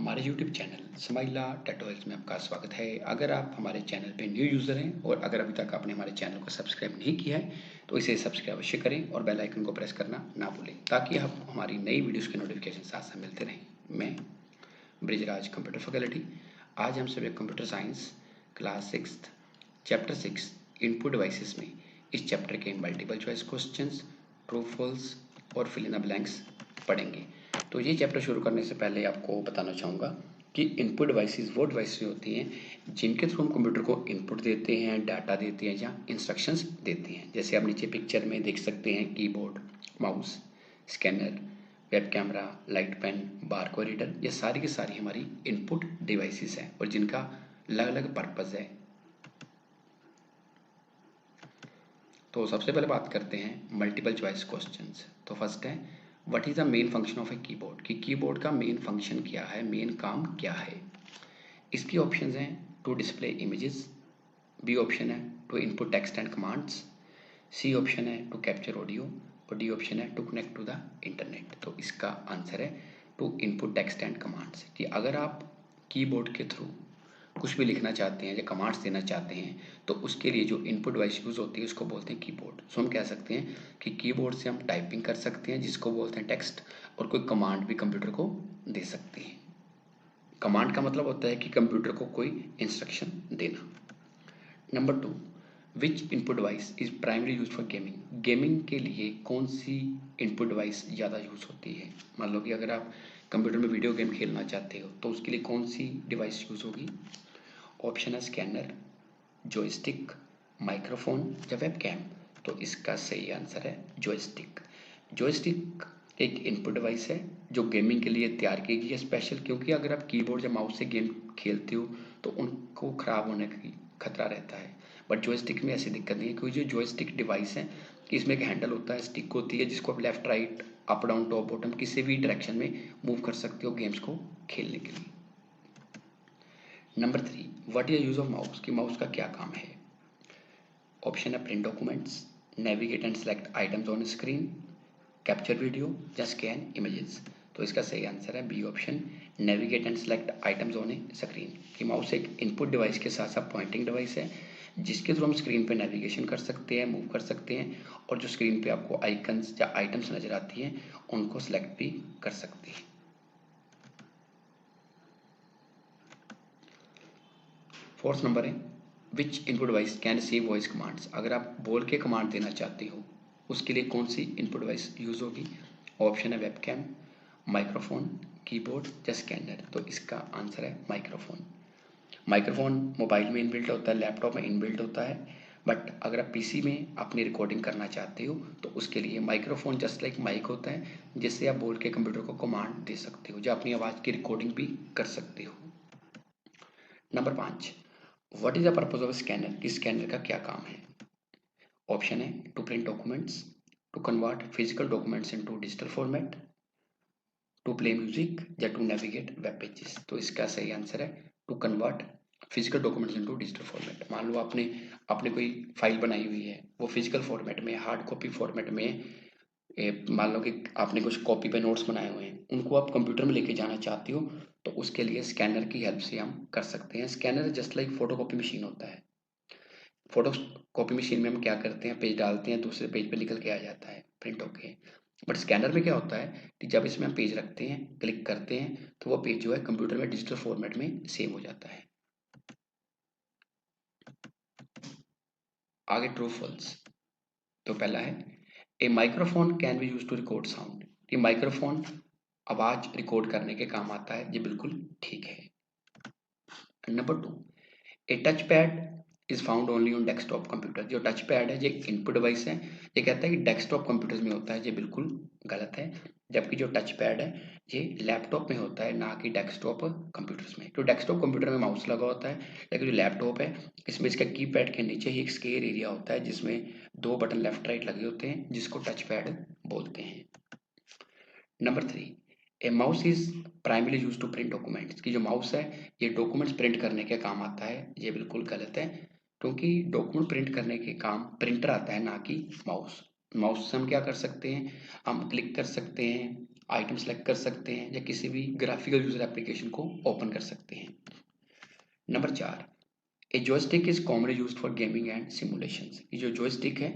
हमारे YouTube channel स्माइला tutorials में आपका स्वागत है। अगर आप हमारे चैनल पे न्यू यूज़र हैं और अगर अभी तक आपने हमारे चैनल को सब्सक्राइब नहीं किया है तो इसे सब्सक्राइब अवश्य करें और बेल आइकन को प्रेस करना ना भूलें ताकि आप हमारी नई वीडियोस के नोटिफिकेशन साथ साथ मिलते रहें। मैं ब्रिजराज कंप्यूटर फैकल्टी, आज हम subject computer science class 6 chapter 6 input devices में इस चैप्टर के multiple choice questions, true false और फिल इन द ब्लैंक्स पढ़ेंगे। तो ये चैप्टर शुरू करने से पहले आपको बताना चाहूँगा कि इनपुट डिवाइसेस वो डिवाइसेस होती हैं जिनके थ्रू हम कंप्यूटर को इनपुट देते हैं, डाटा देते हैं या इंस्ट्रक्शंस देते हैं। जैसे आप नीचे पिक्चर में देख सकते हैं keyboard, mouse, scanner, web camera, light pen, barcode reader, ये सारी की सारी हमारी इनपुट डिवाइसेस हैं और जिनका अलग अलग पर्पज़ है। तो सबसे पहले बात करते हैं मल्टीपल चॉइस क्वेश्चंस। तो फर्स्ट है what is the main function of a keyboard, कि कीबोर्ड का मेन फंक्शन क्या है, मेन काम क्या है। इसकी ऑप्शंस हैं to display images, B option है to input text and commands, C option है टू कैप्चर ऑडियो और डी ऑप्शन है to connect to the internet. तो इसका आंसर है to input text and commands, कि अगर आप कीबोर्ड के थ्रू कुछ भी लिखना चाहते हैं या कमांड्स देना चाहते हैं तो उसके लिए जो इनपुट डिवाइस यूज़ होती है उसको बोलते हैं कीबोर्ड। सो हम कह सकते हैं कि कीबोर्ड से हम टाइपिंग कर सकते हैं जिसको बोलते हैं टेक्स्ट, और कोई कमांड भी कंप्यूटर को दे सकते हैं। कमांड का मतलब होता है कि कंप्यूटर को कोई इंस्ट्रक्शन देना। Number 2, which input device is primary use for gaming, gaming के लिए कौन सी इनपुट डिवाइस ज़्यादा यूज़ होती है। मान लो कि अगर आप कंप्यूटर में वीडियो गेम खेलना चाहते हो तो उसके लिए कौन सी डिवाइस यूज़ होगी। ऑप्शन है स्कैनर, जॉयस्टिक, माइक्रोफोन या वेबकैम। तो इसका सही आंसर है जॉयस्टिक। जॉयस्टिक एक इनपुट डिवाइस है जो गेमिंग के लिए तैयार की गई है स्पेशल, क्योंकि अगर आप कीबोर्ड या माउस से गेम खेलते हो तो उनको ख़राब होने की खतरा रहता है। बट जॉयस्टिक में ऐसी दिक्कत नहीं है, क्योंकि जो जॉयस्टिक डिवाइस है इसमें एक हैंडल होता है, स्टिक होती है जिसको आप left right up down top bottom किसी भी डायरेक्शन में मूव कर सकते हो गेम्स को खेलने के लिए। Number 3, what is use of mouse, कि माउस का क्या काम है। ऑप्शन है print documents, navigate and select items on screen, capture video या स्कैन इमेजेस। तो इसका सही आंसर है B option, navigate and select items on a screen. कि माउस एक इनपुट डिवाइस के साथ साथ पॉइंटिंग डिवाइस है जिसके थ्रू हम स्क्रीन पे नेविगेशन कर सकते हैं, मूव कर सकते हैं, और जो स्क्रीन पे आपको आइकन्स या आइटम्स नजर आती हैं उनको सेलेक्ट भी कर सकते हैं। फोर्थ नंबर है which input device can receive voice commands, अगर आप बोल के कमांड देना चाहते हो उसके लिए कौन सी इनपुट डिवाइस यूज़ होगी। ऑप्शन है वेबकैम, माइक्रोफोन, कीबोर्ड या स्कैनर। तो इसका आंसर है माइक्रोफोन। माइक्रोफोन मोबाइल में इनबिल्ट होता है, लैपटॉप में इनबिल्ट होता है, बट अगर आप पीसी में अपनी रिकॉर्डिंग करना चाहते हो तो उसके लिए माइक्रोफोन जस्ट लाइक माइक होता है जिससे आप बोल के कंप्यूटर को कमांड दे सकते हो, जो अपनी आवाज़ की रिकॉर्डिंग भी कर सकते हो। Number 5, what is the purpose of scanner, कि स्कैनर का क्या काम है। ऑप्शन है to print documents, to convert physical documents into digital format, to play music या टू नेविगेट वेब पेजेस। तो इसका सही आंसर है to convert physical documents into digital format. मान लो आपने आपने कोई फाइल बनाई हुई है, वो फिजिकल फॉर्मेट में, हार्ड कॉपी फॉर्मेट में, मान लो कि आपने कुछ कॉपी पे नोट्स बनाए हुए हैं, उनको आप कंप्यूटर में लेके जाना चाहते हो तो उसके लिए स्कैनर की हेल्प से हम कर सकते हैं। Scanner just like photo copy machine होता है। फोटो कॉपी मशीन में हम क्या करते हैं, पेज डालते हैं, दूसरे पेज पे निकल के आ जाता है प्रिंट होके। बट स्कैनर में क्या होता है कि जब इसमें हम पेज रखते हैं, क्लिक करते हैं, तो वो पेज जो है कंप्यूटर में डिजिटल फॉर्मेट में सेव हो जाता है। आगे ट्रू फॉल्स। तो पहला है a microphone can be use to record sound, कि माइक्रोफोन आवाज रिकॉर्ड करने के काम आता है, ये बिल्कुल ठीक है। Number 2, a touch pad is found only on desktop computer, जो टच पैड है ये इनपुट डिवाइस है, ये कहता है कि डेस्कटॉप कंप्यूटर्स में होता है, ये बिल्कुल गलत है। जबकि जो टच पैड है ये लैपटॉप में होता है, ना कि डेस्कटॉप कंप्यूटर्स में। तो डेस्कटॉप कंप्यूटर में माउस लगा होता है, लेकिन जो लैपटॉप है इसमें इसका कीपैड के नीचे ही एक स्क्वायर एरिया होता है जिसमें दो बटन लेफ्ट राइट लगे होते हैं जिसको टच पैड बोलते हैं। Number 3, a mouse is primary use to print documents, की जो माउस है ये डॉक्यूमेंट्स प्रिंट करने के काम आता है, ये बिल्कुल गलत है। क्योंकि डॉक्यूमेंट प्रिंट करने के काम प्रिंटर आता है, ना कि माउस। माउस से हम क्या कर सकते हैं, हम क्लिक कर सकते हैं, आइटम सेलेक्ट कर सकते हैं या किसी भी ग्राफिकल यूजर एप्लीकेशन को ओपन कर सकते हैं। Number 4, A joystick is commonly used for gaming and simulations. ये जो जॉयस्टिक है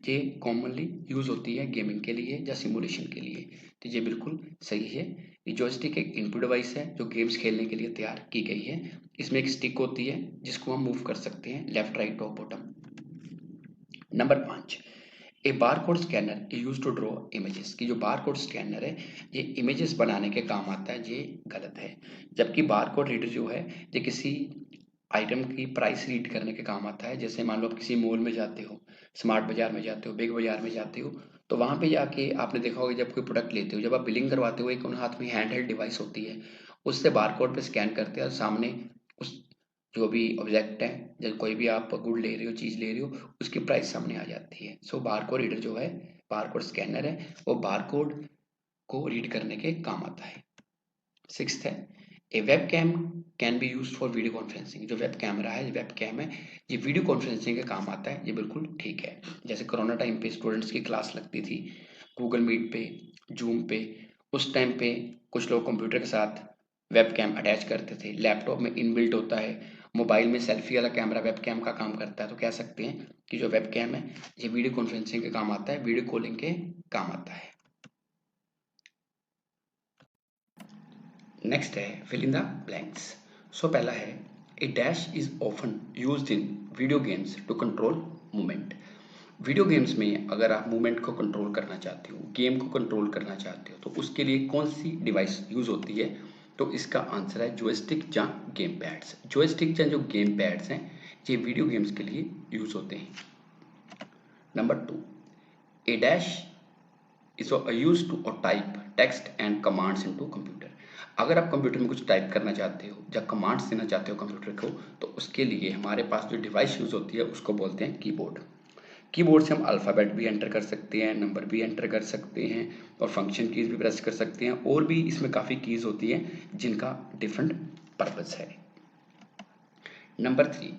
ये कॉमनली यूज होती है गेमिंग के लिए या सिमुलेशन के लिए, तो ये बिल्कुल सही है। ये जॉयस्टिक एक इनपुट डिवाइस है जो गेम्स खेलने के लिए तैयार की गई है। इसमें एक स्टिक होती है जिसको हम मूव कर सकते हैं left right top bottom. Number 5, a barcode scanner use to draw images. की जो बारकोड स्कैनर है ये इमेजेस बनाने के काम आता है, ये गलत है। जबकि बारकोड रीडर जो है ये किसी आइटम की प्राइस रीड करने के काम आता है। जैसे मान लो आप किसी मॉल में जाते हो, स्मार्ट बाजार में जाते हो, बिग बाजार में जाते हो, तो वहां पे जाके आपने देखा होगा जब कोई प्रोडक्ट लेते हो, जब आप बिलिंग करवाते हो, एक उन हाथ में हैंड हेल्ड डिवाइस होती है, उससे बारकोड पे स्कैन करते हैं और सामने उस जो भी ऑब्जेक्ट है, जब कोई भी आप गुड ले रहे हो, चीज ले रहे हो, उसकी प्राइस सामने आ जाती है। सो बारकोड रीडर जो है, बारकोड स्कैनर है, वो बारकोड को रीड करने के काम आता है। 6th है, a web cam can be use for video conferencing. जो वेब कैमरा है, वेब कैम है, ये वीडियो कॉन्फ्रेंसिंग के काम आता है, ये बिल्कुल ठीक है। जैसे कोरोना टाइम पे स्टूडेंट्स की क्लास लगती थी गूगल मीट पे, जूम पे, उस टाइम पे कुछ लोग कंप्यूटर के साथ वेब कैम अटैच करते थे। लैपटॉप में इनबिल्ट होता है, मोबाइल में सेल्फी वाला कैमरा वेब कैम का काम करता है, तो कह सकते हैं कि जो वेब कैम है ये वीडियो कॉन्फ्रेंसिंग के काम आता है, वीडियो कॉलिंग के काम आता है। नेक्स्ट है fill in the blanks. So पहला है, a dash is often used in video games to control movement. Video games में अगर आप मूवमेंट को कंट्रोल करना चाहते हो, गेम को कंट्रोल करना चाहते हो, तो उसके लिए कौन सी डिवाइस यूज होती है? तो इसका आंसर है जॉयस्टिक या गेम पैड्स। जॉयस्टिक या जो गेम पैड्स हैं ये वीडियो गेम्स के लिए यूज होते हैं। Number 2, A dash is used to type text and commands into computer। अगर आप कंप्यूटर में कुछ टाइप करना चाहते हो या कमांड्स देना चाहते हो कंप्यूटर को, तो उसके लिए हमारे पास जो डिवाइस यूज होती है उसको बोलते हैं कीबोर्ड। कीबोर्ड से हम अल्फ़ाबेट भी एंटर कर सकते हैं, नंबर भी एंटर कर सकते हैं और फंक्शन कीज भी प्रेस कर सकते हैं, और भी इसमें काफ़ी कीज होती हैं जिनका डिफरेंट पर्पस है। Number 3,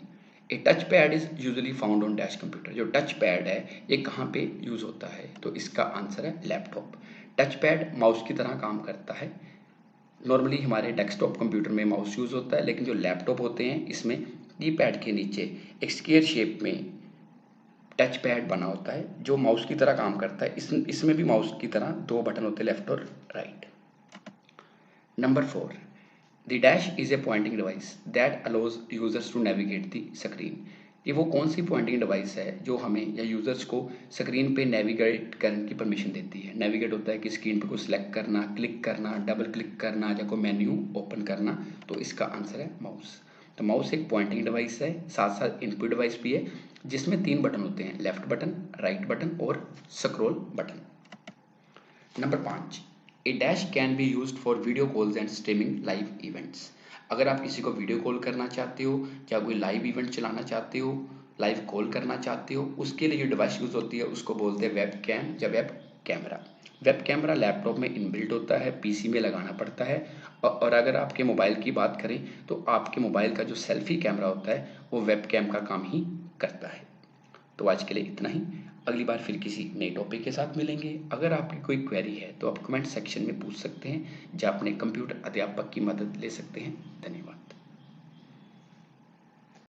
A touch pad is usually found on dash computer. जो टच पैड है ये कहाँ पे यूज होता है? तो इसका आंसर है लैपटॉप। टच पैड माउस की तरह काम करता है। नॉर्मली हमारे डेस्कटॉप कंप्यूटर में माउस यूज होता है, लेकिन जो लैपटॉप होते हैं इसमें की पैड के नीचे एक स्क्वायर शेप में टच पैड बना होता है जो माउस की तरह काम करता है। इसमें भी माउस की तरह दो बटन होते हैं, लेफ्ट और right. Number 4, the dash is a pointing device that allows users to navigate the screen. ये वो कौन सी पॉइंटिंग डिवाइस है जो हमें या यूजर्स को स्क्रीन पे नेविगेट करने की परमिशन देती है? नेविगेट होता है कि स्क्रीन पे कुछ सिलेक्ट करना, क्लिक करना, डबल क्लिक करना या कोई मेन्यू ओपन करना, तो इसका आंसर है माउस। तो माउस एक पॉइंटिंग डिवाइस है, साथ साथ इनपुट डिवाइस भी है, जिसमें 3 बटन होते हैं, लेफ्ट बटन, राइट बटन और scroll button. Number 5, A dash can be used for video calls and streaming live events. अगर आप किसी को वीडियो कॉल करना चाहते हो या कोई लाइव इवेंट चलाना चाहते हो, लाइव कॉल करना चाहते हो, उसके लिए जो डिवाइस यूज होती है उसको बोलते हैं वेब कैम या web camera. Web camera laptop में इनबिल्ट होता है, पीसी में लगाना पड़ता है, और अगर आपके मोबाइल की बात करें तो आपके मोबाइल का जो सेल्फी कैमरा होता है वो वेब कैम का काम ही करता है। तो आज के लिए इतना ही। अगली बार फिर किसी नए टॉपिक के साथ मिलेंगे। अगर आपकी कोई क्वेरी है तो आप कमेंट सेक्शन में पूछ सकते हैं या अपने कंप्यूटर अध्यापक की मदद ले सकते हैं। धन्यवाद।